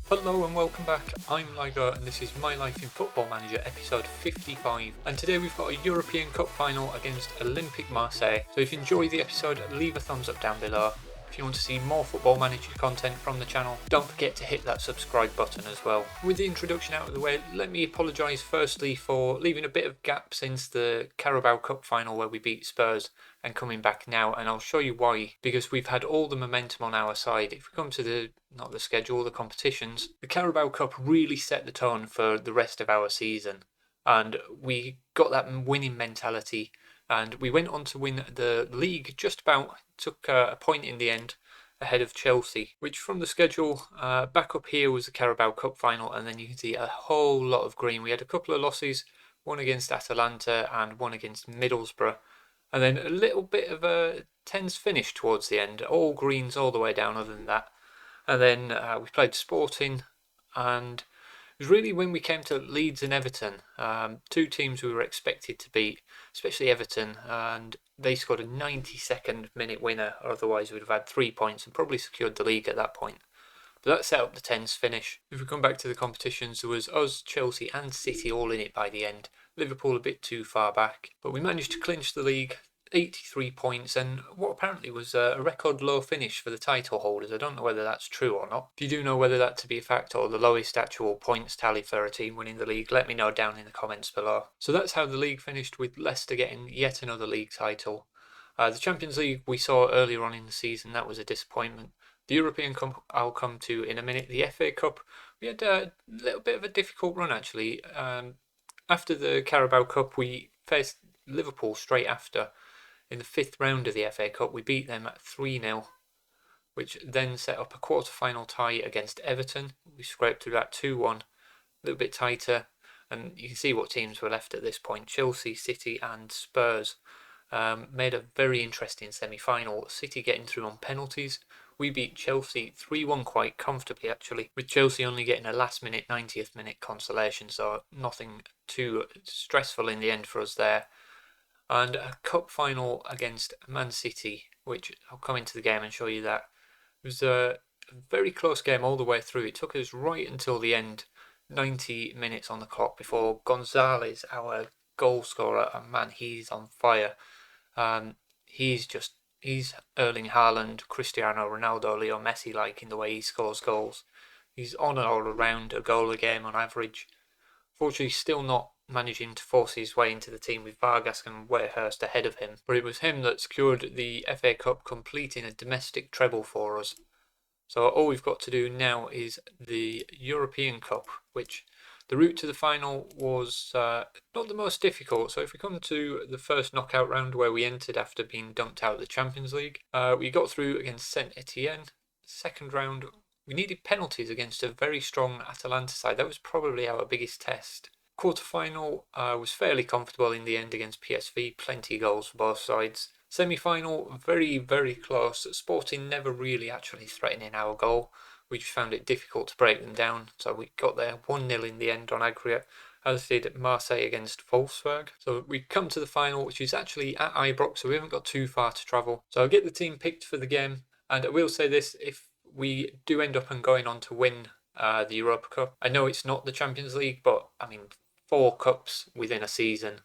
Hello and welcome back, I'm Lygo and this is My Life in Football Manager episode 55, and today we've got a European Cup final against Olympique Marseille. So if you enjoyed the episode, leave a thumbs up down below. If you want to see more Football Manager content from the channel, don't forget to hit that subscribe button as well. With the introduction out of the way, let me apologise firstly for leaving a bit of gap since the Carabao Cup final where we beat Spurs and coming back now, and I'll show you why. Because we've had all the momentum on our side. If we come to the schedule, the competitions, the Carabao Cup really set the tone for the rest of our season, and we got that winning mentality, and we went on to win the league. Just about took a point in the end ahead of Chelsea, which from the schedule back up here was the Carabao Cup final, and then you can see a whole lot of green. We had a couple of losses, one against Atalanta and one against Middlesbrough, and then a little bit of a tense finish towards the end, all greens all the way down other than that. And then we played Sporting, and it was really when we came to Leeds and Everton, two teams we were expected to beat, especially Everton, and they scored a 92nd minute winner, otherwise we'd have had 3 points and probably secured the league at that point. But that set up the tense finish. If we come back to the competitions, there was us, Chelsea and City all in it by the end. Liverpool a bit too far back, but we managed to clinch the league, 83 points, and what apparently was a record low finish for the title holders. I don't know whether that's true or not. If you do know whether that to be a fact or the lowest actual points tally for a team winning the league, let me know down in the comments below. So that's how the league finished, with Leicester getting yet another league title. The Champions League we saw earlier on in the season, that was a disappointment. The European Cup I'll come to in a minute. The FA Cup, we had a little bit of a difficult run actually. After the Carabao Cup, we faced Liverpool straight after. In the 5th round of the FA Cup, we beat them at 3-0, which then set up a quarter-final tie against Everton. We scraped through that 2-1, a little bit tighter, and you can see what teams were left at this point. Chelsea, City and Spurs made a very interesting semi-final. City getting through on penalties. We beat Chelsea 3-1 quite comfortably actually, with Chelsea only getting a last-minute 90th minute consolation, so nothing too stressful in the end for us there. And a cup final against Man City, which I'll come into the game and show you that. It was a very close game all the way through. It took us right until the end, 90 minutes on the clock, before Gonzalez, our goal scorer, and man, he's on fire. He's Erling Haaland, Cristiano Ronaldo, Leo Messi like in the way he scores goals. He's on and all around a goal a game on average. Fortunately, still not managing to force his way into the team with Vargas and Weghorst ahead of him, but it was him that secured the FA Cup, completing a domestic treble for us. So all we've got to do now is the European Cup, which the route to the final was not the most difficult. So if we come to the first knockout round where we entered after being dumped out of the Champions League, we got through against Saint Etienne. Second round, we needed penalties against a very strong Atalanta side. That was probably our biggest test. Quarter-final was fairly comfortable in the end against PSV, plenty of goals for both sides. Semi-final, very, very close. Sporting never really actually threatening our goal. We just found it difficult to break them down, so we got there 1-0 in the end on aggregate, as did Marseille against Wolfsburg. So we come to the final, which is actually at Ibrox, so we haven't got too far to travel. So I'll get the team picked for the game, and I will say this, if we do end up and going on to win the Europa Cup, I know it's not the Champions League, but I mean, 4 cups within a season.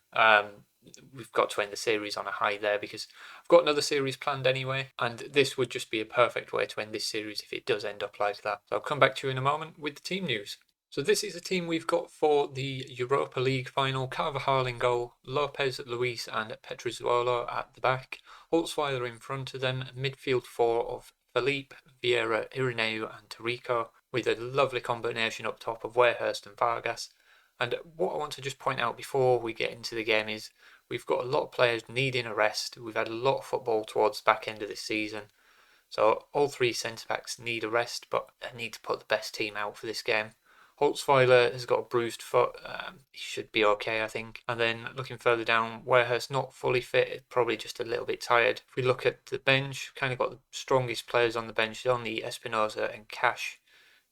We've got to end the series on a high there, because I've got another series planned anyway, and this would just be a perfect way to end this series if it does end up like that. So I'll come back to you in a moment with the team news. So this is the team we've got for the Europa League final. Carvajal in goal, Lopez, Luis and Petrizuolo at the back, Holtzweiler in front of them, midfield 4 of Philippe, Vieira, Irineu and Tarico, with a lovely combination up top of Weghorst and Vargas. And what I want to just point out before we get into the game is we've got a lot of players needing a rest. We've had a lot of football towards the back end of this season. So all 3 centre-backs need a rest, but I need to put the best team out for this game. Holtzweiler has got a bruised foot. He should be okay, I think. And then looking further down, Weghorst not fully fit, probably just a little bit tired. If we look at the bench, kind of got the strongest players on the bench, only Espinosa and Cash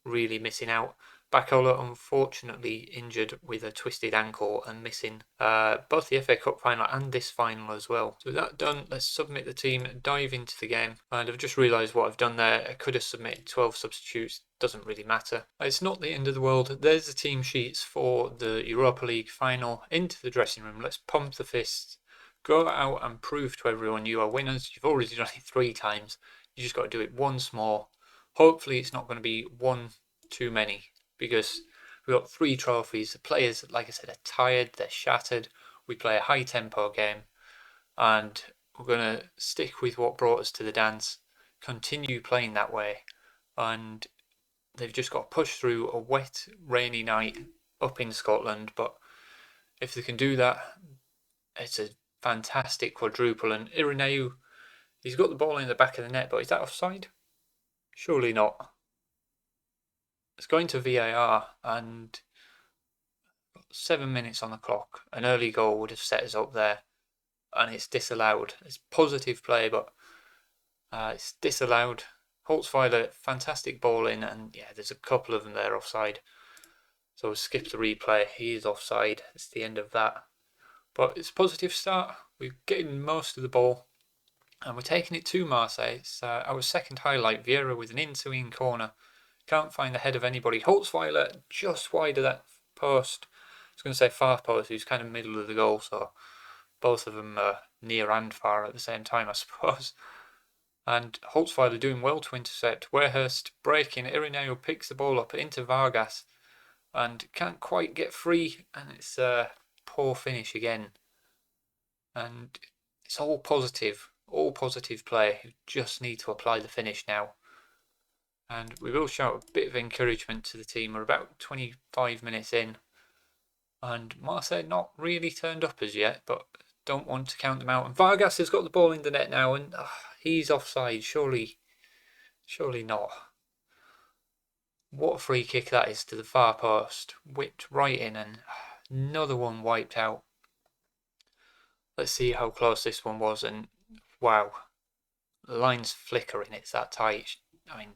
really missing out. Bacola unfortunately injured with a twisted ankle and missing both the FA Cup final and this final as well. So with that done, let's submit the team, dive into the game. And I've just realised what I've done there. I could have submitted 12 substitutes, doesn't really matter. It's not the end of the world. There's the team sheets for the Europa League final. Into the dressing room, let's pump the fists. Go out and prove to everyone you are winners. You've already done it 3 times. You just got to do it once more. Hopefully it's not going to be one too many, because we've got 3 trophies. The players, like I said, are tired, they're shattered. We play a high tempo game and we're going to stick with what brought us to the dance, continue playing that way, and they've just got to push through a wet, rainy night up in Scotland. But if they can do that, it's a fantastic quadruple. And Irineu, he's got the ball in the back of the net, but is that offside? Surely not. It's going to VAR and 7 minutes on the clock. An early goal would have set us up there, and it's disallowed. It's positive play, but it's disallowed. Holtzweiler, fantastic ball in, and yeah, there's a couple of them there offside. So we'll skip the replay. He is offside. It's the end of that. But it's a positive start. We're getting most of the ball, and we're taking it to Marseille. It's our second highlight. Vieira with an in-to-in corner. Can't find the head of anybody. Holtzweiler just wide of that post. I was going to say far post, who's kind of middle of the goal, so both of them are near and far at the same time, I suppose. And Holtzweiler doing well to intercept. Wehrhurst breaking. Irineu picks the ball up into Vargas and can't quite get free, and it's a poor finish again. And it's all positive play. You just need to apply the finish now. And we will shout a bit of encouragement to the team. We're about 25 minutes in, and Marseille not really turned up as yet, but don't want to count them out. And Vargas has got the ball in the net now, and he's offside. Surely not. What a free kick that is to the far post. Whipped right in, and another one wiped out. Let's see how close this one was, and wow. The line's flickering, it's that tight. I mean,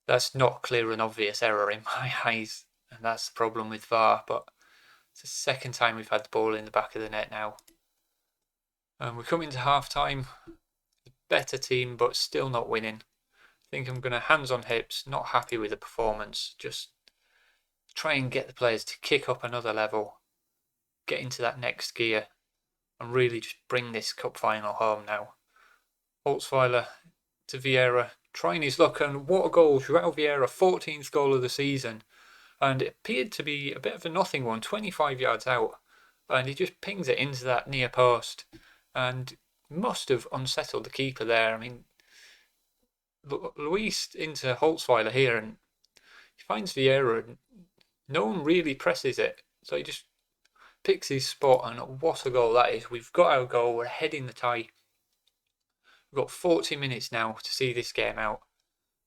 that's not clear and obvious error in my eyes, and that's the problem with VAR. But it's the second time we've had the ball in the back of the net now. And we're coming to half time. Better team, but still not winning. I think I'm going to hands on hips, not happy with the performance. Just try and get the players to kick up another level, get into that next gear, and really just bring this cup final home now. Holtzweiler to Vieira, trying his luck, and what a goal. João Vieira, 14th goal of the season, and it appeared to be a bit of a nothing one, 25 yards out, and he just pings it into that near post, and must have unsettled the keeper there. I mean, Luis into Holtzweiler here, and he finds Vieira, and no one really presses it, so he just picks his spot, and what a goal that is. We've got our goal, we're ahead in the tie. We've got 40 minutes now to see this game out,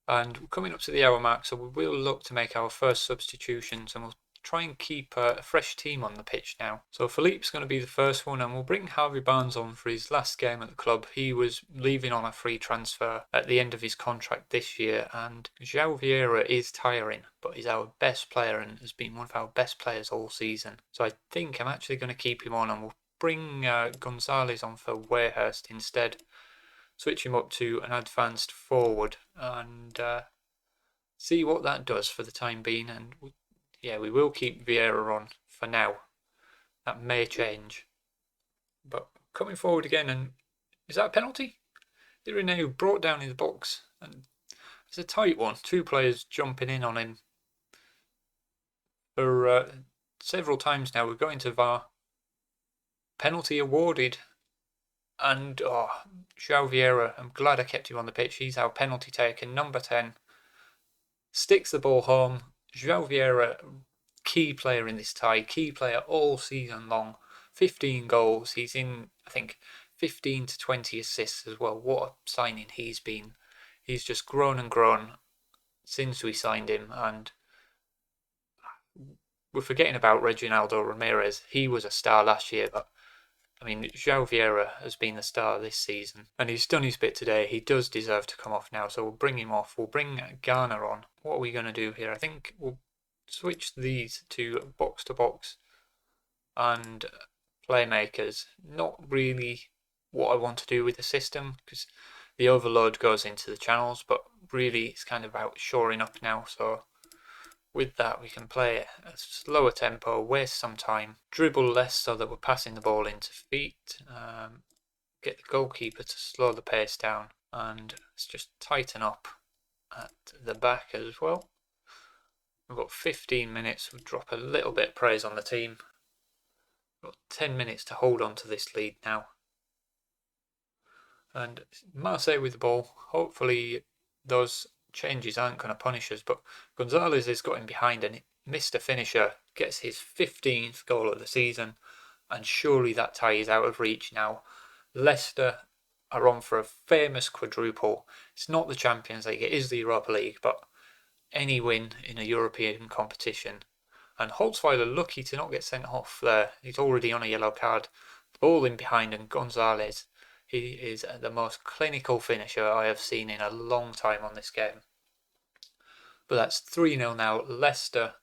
and we're coming up to the hour mark, so we will look to make our first substitutions, and we'll try and keep a fresh team on the pitch now. So Philippe's going to be the first one, and we'll bring Harvey Barnes on for his last game at the club. He was leaving on a free transfer at the end of his contract this year, and João Vieira is tiring, but he's our best player and has been one of our best players all season. So I think I'm actually going to keep him on, and we'll bring Gonzalez on for Wehrhurst instead. Switch him up to an advanced forward and see what that does for the time being. And yeah, we will keep Vieira on for now. That may change. But coming forward again, and is that a penalty? Irineu brought down in the box, and it's a tight one. 2 players jumping in on him for several times now. We're going to VAR. Penalty awarded. And João Vieira, I'm glad I kept him on the pitch. He's our penalty taker, number 10. Sticks the ball home. João Vieira, key player in this tie, key player all season long. 15 goals. He's in, I think, 15 to 20 assists as well. What a signing he's been. He's just grown and grown since we signed him. And we're forgetting about Reginaldo Ramirez. He was a star last year, but I mean, João Vieira has been the star this season, and he's done his bit today. He does deserve to come off now, so we'll bring him off. We'll bring Garner on. What are we going to do here? I think we'll switch these to box and playmakers. Not really what I want to do with the system, because the overload goes into the channels, but really it's kind of about shoring up now. So with that, we can play a slower tempo, waste some time, dribble less so that we're passing the ball into feet, get the goalkeeper to slow the pace down, and let's just tighten up at the back as well. We've got 15 minutes, we'll drop a little bit of praise on the team. We've got 10 minutes to hold on to this lead now. And Marseille with the ball, hopefully those changes aren't going to punish us, but Gonzalez has got him behind and missed a finisher, gets his 15th goal of the season, and surely that tie is out of reach now. Leicester are on for a famous quadruple. It's not the Champions League, it is the Europa League, but any win in a European competition. And Holtzweiler lucky to not get sent off there. He's already on a yellow card. The ball in behind, and Gonzalez, he is the most clinical finisher I have seen in a long time on this game. But that's 3-0 now. Leicester,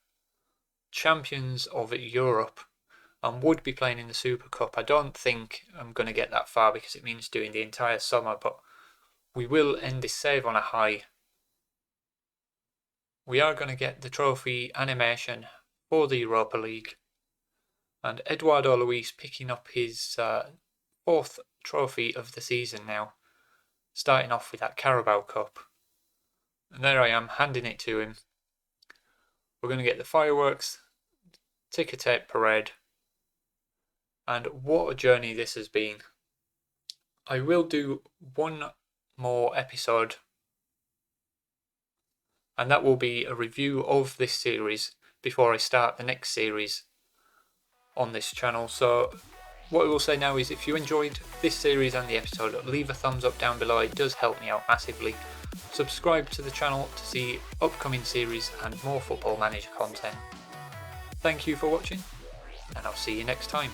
champions of Europe, and would be playing in the Super Cup. I don't think I'm going to get that far because it means doing the entire summer, but we will end this save on a high. We are going to get the trophy animation for the Europa League. And Eduardo Luis picking up his 4th trophy of the season now, starting off with that Carabao Cup. And there I am, handing it to him. We're going to get the fireworks, ticker tape parade, and what a journey this has been. I will do one more episode, and that will be a review of this series before I start the next series on this channel. So what I will say now is, if you enjoyed this series and the episode, leave a thumbs up down below. It does help me out massively. Subscribe to the channel to see upcoming series and more Football Manager content. Thank you for watching, and I'll see you next time.